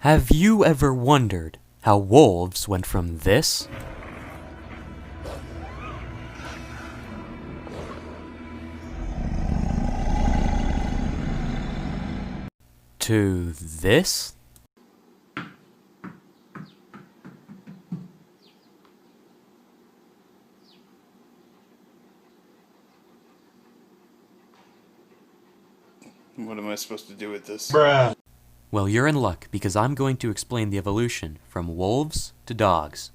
Have you ever wondered how wolves went from this to this? What am I supposed to do with this? Bruh. Well, you're in luck because I'm going to explain the evolution from wolves to dogs.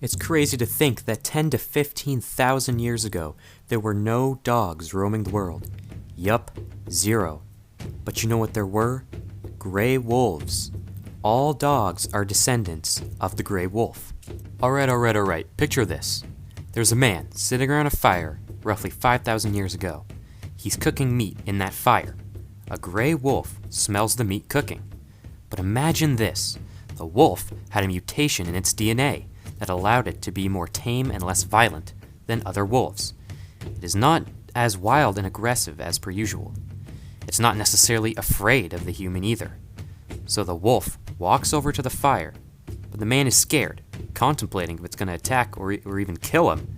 It's crazy to think that 10 to 15,000 years ago, there were no dogs roaming the world. Yup, zero. But you know what there were? Gray wolves. All dogs are descendants of the gray wolf. Alright. Picture this. There's a man sitting around a fire roughly 5,000 years ago. He's cooking meat in that fire. A gray wolf smells the meat cooking. But imagine this. The wolf had a mutation in its DNA that allowed it to be more tame and less violent than other wolves. It is not as wild and aggressive as per usual. It's not necessarily afraid of the human either. So the wolf walks over to the fire, but the man is scared, contemplating if it's going to attack or even kill him.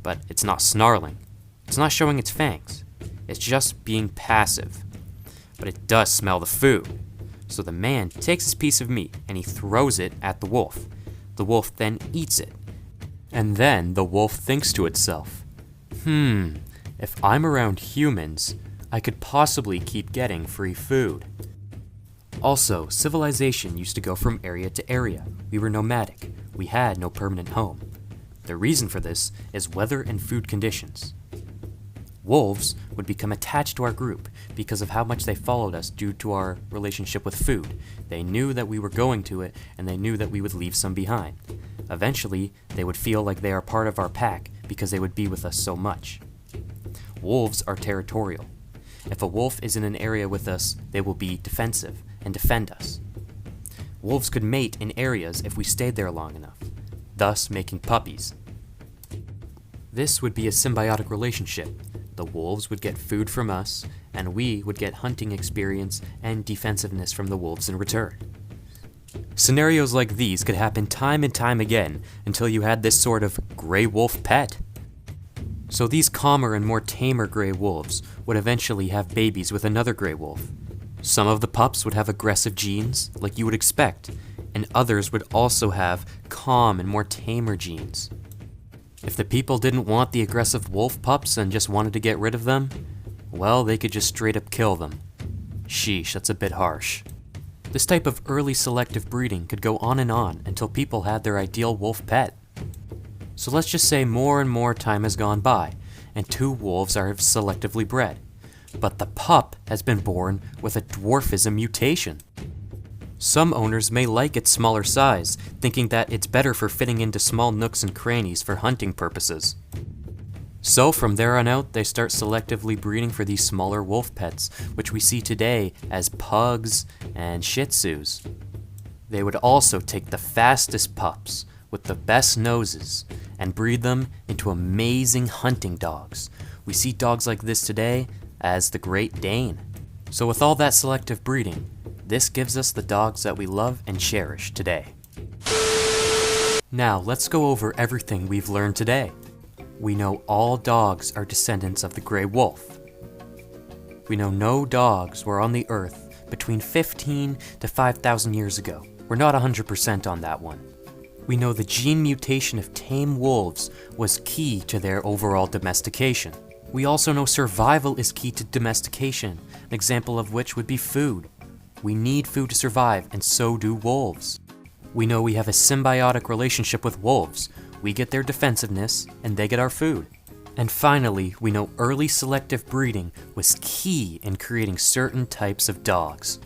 But it's not snarling. It's not showing its fangs. It's just being passive. But it does smell the food. So the man takes his piece of meat and he throws it at the wolf. The wolf then eats it. And then the wolf thinks to itself, if I'm around humans, I could possibly keep getting free food. Also, civilization used to go from area to area. We were nomadic. We had no permanent home. The reason for this is weather and food conditions. Wolves would become attached to our group because of how much they followed us due to our relationship with food. They knew that we were going to it, and they knew that we would leave some behind. Eventually, they would feel like they are part of our pack because they would be with us so much. Wolves are territorial. If a wolf is in an area with us, they will be defensive and defend us. Wolves could mate in areas if we stayed there long enough, thus making puppies. This would be a symbiotic relationship. The wolves would get food from us, and we would get hunting experience and defensiveness from the wolves in return. Scenarios like these could happen time and time again until you had this sort of gray wolf pet. So these calmer and more tamer gray wolves would eventually have babies with another gray wolf. Some of the pups would have aggressive genes, like you would expect, and others would also have calm and more tamer genes. If the people didn't want the aggressive wolf pups and just wanted to get rid of them, well, they could just straight up kill them. Sheesh, that's a bit harsh. This type of early selective breeding could go on until people had their ideal wolf pet. So let's just say more and more time has gone by, and two wolves are selectively bred. But the pup has been born with a dwarfism mutation. Some owners may like its smaller size, thinking that it's better for fitting into small nooks and crannies for hunting purposes. So from there on out, they start selectively breeding for these smaller wolf pets, which we see today as pugs and shih tzus. They would also take the fastest pups with the best noses and breed them into amazing hunting dogs. We see dogs like this today as the Great Dane. So with all that selective breeding, this gives us the dogs that we love and cherish today. Now, let's go over everything we've learned today. We know all dogs are descendants of the gray wolf. We know no dogs were on the earth between 15 to 5,000 years ago. We're not 100% on that one. We know the gene mutation of tame wolves was key to their overall domestication. We also know survival is key to domestication, an example of which would be food. We need food to survive, and so do wolves. We know we have a symbiotic relationship with wolves. We get their defensiveness, and they get our food. And finally, we know early selective breeding was key in creating certain types of dogs.